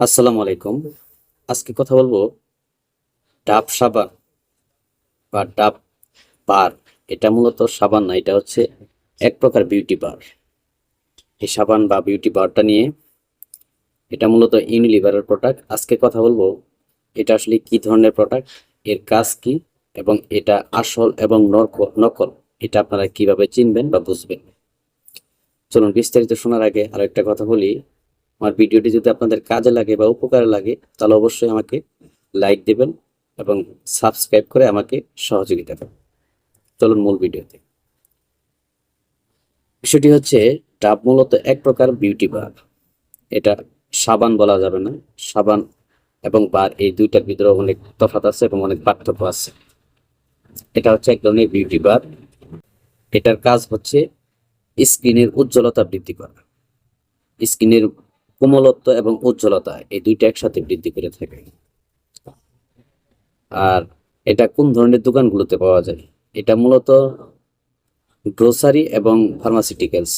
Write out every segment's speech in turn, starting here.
আসসালামু আলাইকুম। আজকে কথা বলবো ডাব সাবান বা ডাব বার। এটা মূলত সাবান না, এটা হচ্ছে এক প্রকার বিউটি বার। এই সাবান বা বিউটি বারটা নিয়ে, এটা মূলত ইউনিলিভারের প্রোডাক্ট। আজকে কথা বলবো এটা আসলে কি ধরনের প্রোডাক্ট, এর কাজ কি, এবং এটা আসল এবং নকল এটা আপনারা কিভাবে চিনবেন বা বুঝবেন। চলুন বিস্তারিত শোনার আগে আরো একটা কথা বলি। আমার ভিডিওটি যদি আপনাদের কাজে লাগে বা উপকারে লাগে তাহলে অবশ্যই আমাকে লাইক দিবেন এবং সাবস্ক্রাইব করে আমাকে সহযোগিতা করবেন। চলুন মূল ভিডিওতে। বিষয়টি হচ্ছে, ডাব মূলত এক প্রকার বিউটি বার। এটা সাবান বলা যাবে না। সাবান এবং বার এই দুইটার ভিতরে অনেক তফাৎ আছে এবং অনেক পার্থক্য আছে। এটা হচ্ছে এক ধরনের বিউটি বার। এটার কাজ হচ্ছে স্কিনের উজ্জ্বলতা বৃদ্ধি করা। স্কিনের কোমলত্ব এবং উজ্জ্বলতা এই দুইটা একসাথে বৃদ্ধি করে থাকে। আর এটা কোন ধরনের দোকানগুলোতে পাওয়া যায়? এটা মূলত গ্রোসারি এবং ফার্মাসিউটিক্যালস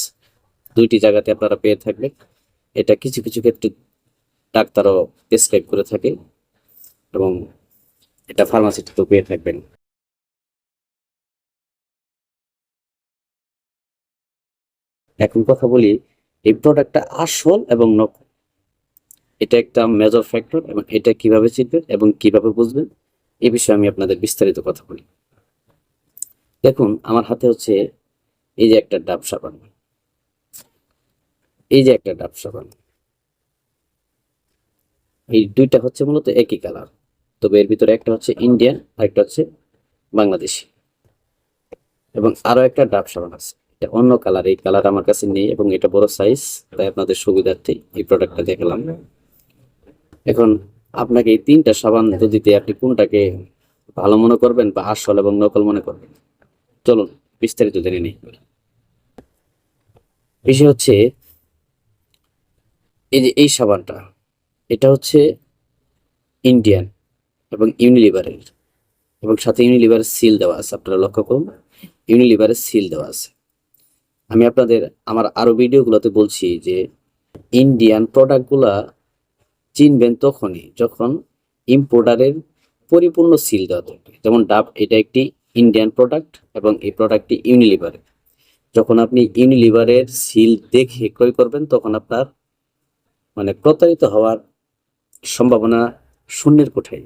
দুইটি জায়গাতে আপনারা পেয়ে থাকবেন। এটা কিছু কিছু ক্ষেত্রে ডাক্তারও প্রেসক্রাইব করে থাকে এবং এটা ফার্মাসিটিতেও পেয়ে থাকবেন। এখন কথা বলি এই প্রোডাক্টটা আসল এবং নকল, এটা একটা মেজর ফ্যাক্টর, এবং এটা কিভাবে চিনবেন এবং কিভাবে বুঝবেন এই বিষয়ে আমি আপনাদের বিস্তারিত কথা বলি। দেখুন আমার হাতে হচ্ছে এই যে একটা ডাব সাবান, এই যে একটা ডাব সাবান, এই দুইটা হচ্ছে মূলত একই কালার, তবে এর ভিতরে একটা হচ্ছে ইন্ডিয়ান আর একটা হচ্ছে বাংলাদেশি। এবং আরো একটা ডাব সাবান আছে, এটা অন্য কালার, এই কালার আমার কাছে নেই এবং এটা বড় সাইজ, তাই আপনাদের সুবিধার্থে এই প্রোডাক্টটা দেখালাম। এখন আপনাকে এই তিনটা সাবান দিতে আপনি কোনটাকে ভালো মনে করবেন বা আসল এবং নকল মনে করবেন, চলুন বিস্তারিত জেনে নিই। বিষয় হচ্ছে এই যে এই সাবানটা, এটা হচ্ছে ইন্ডিয়ান এবং ইউনিলিভারের, এবং সাথে ইউনিলিভারের সিল দেওয়া আছে। আপনারা লক্ষ্য করুন, ইউনিলিভারের সিল দেওয়া আছে। আমি আপনাদের আমার আরো ভিডিওগুলোতে বলছি যে ইন্ডিয়ান প্রোডাক্টগুলা চিনবেন তখনই যখন ইম্পোর্টারের পরিপূর্ণ সিল দেওয়া থাকবে। যেমন ডাব, এটা একটি ইন্ডিয়ান প্রোডাক্ট এবং এই প্রোডাক্টটি ইউনিলিভারের। যখন আপনি ইউনিলিভারের সিল দেখে ক্রয় করবেন তখন আপনার প্রতারিত হওয়ার সম্ভাবনা শূন্যের কোঠায়।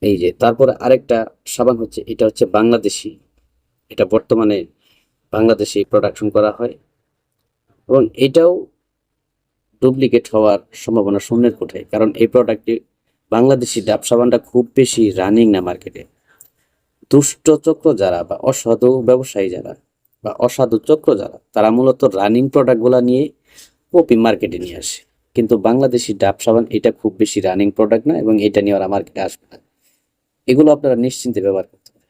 এই যে তারপরে আরেকটা সাবান হচ্ছে, এটা হচ্ছে বাংলাদেশি। এটা বর্তমানে বাংলাদেশে প্রোডাকশন করা হয় এবং এটাও ডুপ্লিকেট হওয়ার সম্ভাবনা শূন্যের কোঠায়, কারণ এই প্রোডাক্টটি বাংলাদেশি ডাব সাবানটা খুব বেশি রানিং না মার্কেটে। দুষ্ট চক্র যারা বা অসাধু ব্যবসায়ী যারা বা অসাধু চক্র যারা, তারা মূলত রানিং প্রোডাক্টগুলো নিয়ে কপি মার্কেটে নিয়ে আসে। কিন্তু বাংলাদেশি ডাব সাবান এটা খুব বেশি রানিং প্রোডাক্ট না এবং এটা নিয়ে ওরা মার্কেটে আসবে না। এগুলো আপনারা নিশ্চিন্তে ব্যবহার করতে পারেন।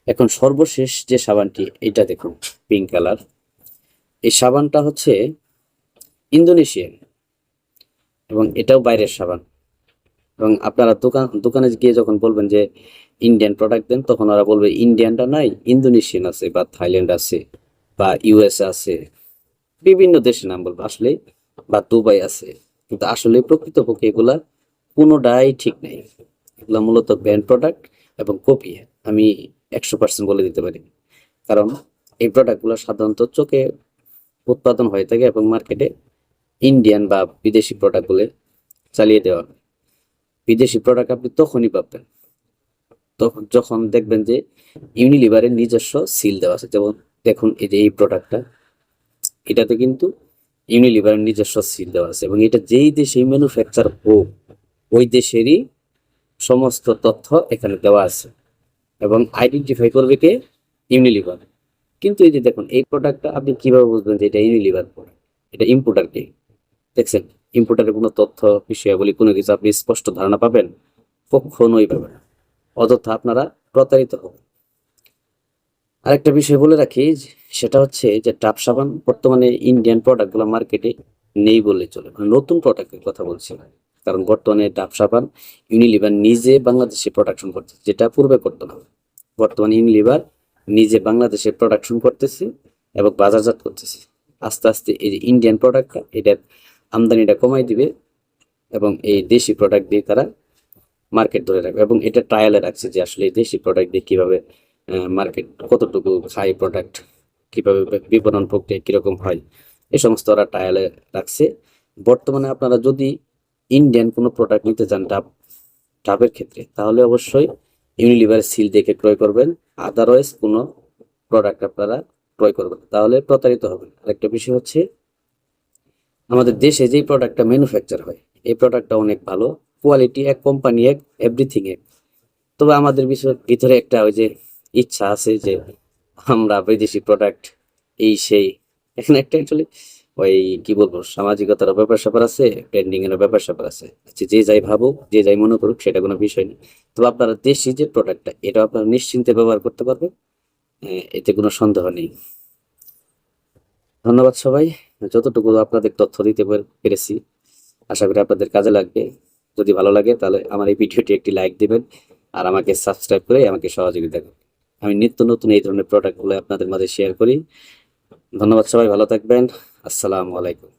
এখন সর্বশেষ যে সাবানটি, এটা দেখুন পিঙ্ক কালার। এই সাবানটা হচ্ছে ইন্দোনেশিয়ান এবং এটাও বাইরের সাবান। এবং আপনারা দোকানে গিয়ে যখন বলবেন যে ইন্ডিয়ান প্রোডাক্ট দেন, তখন ওরা বলবে ইন্ডিয়ানটা নাই, ইন্দোনেশিয়ান আছে বা থাইল্যান্ড আছে বা ইউএস আছে, বিভিন্ন দেশের নাম বলবো আসলে, বা দুবাই আছে। কিন্তু আসলে প্রকৃতপক্ষে এগুলা কোনোটাই ঠিক নেই। এগুলা মূলত ব্র্যান্ড প্রোডাক্ট এবং কপি। আমি 100% বলে দিতে পারি, কারণ এই প্রোডাক্টগুলো সাধারণত চোখে উৎপাদন হয়ে থাকে এবং মার্কেটে ইন্ডিয়ান বা বিদেশি প্রোডাক্টগুলো চালিয়ে দেওয়া হয়। বিদেশি প্রোডাক্ট আপনি তখনই পাবেন তখন যখন দেখবেন যে ইউনিলিভারের নিজস্ব সিল দেওয়া আছে। যেমন দেখুন এই যে এই প্রোডাক্টটা, এটাতে কিন্তু ইউনিলিভারের নিজস্ব সিল দেওয়া আছে এবং এটা যেই দেশে ম্যানুফ্যাকচার হোক ওই দেশেরই সমস্ত তথ্য এখানে দেওয়া আছে এবং আইডেন্টিফাই করবে কে? ইউনিলিভার। কিন্তু এই যে দেখুন এই প্রোডাক্টটা আপনি কিভাবে বুঝবেন যে এটা ইউনিলিভার প্রোডাক্ট? এটা ইম্পোর্টার কে? দেখছেন, ইম্পোর্টারের কোনো তথ্য বিষয়াবলী কোনো কিছু আপনি স্পষ্ট ধারণা পাবেন? কখনোই পাবেন না। অযথা আপনারা প্রতারিত হবেন। আরেকটা বিষয় বলে রাখি, সেটা হচ্ছে যে ডাব সাবান বর্তমানে ইন্ডিয়ান প্রোডাক্টগুলো মার্কেটে নেই বললে চলে, নতুন প্রোডাক্টের কথা বলছি না। কারণ বর্তমানে ডাব সাবান ইউনিলিভার নিজে বাংলাদেশে প্রোডাকশন করছে, যেটা পূর্বে করতো না। বর্তমানে ইউনিলিভার নিজে বাংলাদেশে প্রোডাকশন করতেছে এবং বাজারজাত করতেছে। আস্তে আস্তে এই যে ইন্ডিয়ান প্রোডাক্টটা, এটার আমদানিটা কমাই দিবে এবং এই দেশি প্রোডাক্ট দিয়ে তারা মার্কেট ধরে রাখবে। এবং এটা ট্রায়ালে রাখছে যে আসলে এই দেশি প্রোডাক্ট দিয়ে কীভাবে মার্কেট কতটুকু খায়, প্রোডাক্ট কীভাবে বিপণন প্রক্রিয়া কীরকম হয়, এই সমস্ত ওরা ট্রায়ালে রাখছে। বর্তমানে আপনারা যদি ইন্ডিয়ান কোনো প্রোডাক্ট নিতে চান ডাবের ক্ষেত্রে, তাহলে অবশ্যই ইউনিলিভারের সিল দেখে ক্রয় করবেন। আদারওয়াইজ কোনো প্রোডাক্ট আপনারা ক্রয় করবেন, তাহলে প্রতারিত হবেন। আরেকটা বিষয় হচ্ছে, আমাদের দেশে যেই প্রোডাক্টটা ম্যানুফ্যাকচার হয় এই প্রোডাক্টটা অনেক ভালো, কোয়ালিটি এক, কোম্পানি এক, এভরিথিং এক। তবে আমাদের ভিতরে একটা ওই যে ইচ্ছা আছে যে আমরা বিদেশি প্রোডাক্ট এই সেই, এখানে একটা অ্যাকচুয়ালি ওই কি বলবো, সামাজিকতার ব্যাপার স্যাপার আছে, ট্রেন্ডিং এর ব্যাপার স্যাপার আছে। আচ্ছা, যে যাই ভাবুক, যে যাই মনে করুক, সেটা কোনো বিষয় নেই। তবে আপনারা দেশি যে প্রোডাক্টটা, এটা আপনারা নিশ্চিন্তে ব্যবহার করতে পারবেন, এতে কোনো সন্দেহ নেই। ধন্যবাদ সবাই, যতটুকু আপনাদের তথ্য দিতে পেরেছি আশা করি আপনাদের কাজে লাগবে। যদি ভালো লাগে তাহলে আমার এই ভিডিওটি একটি লাইক দিবেন আর আমাকে সাবস্ক্রাইব করে আমাকে সহযোগিতা করুন। আমি নিত্য নতুন এই ধরনের প্রোডাক্টগুলো আপনাদের মাঝে শেয়ার করি। ধন্যবাদ সবাই, ভালো থাকবেন। আসসালামু আলাইকুম।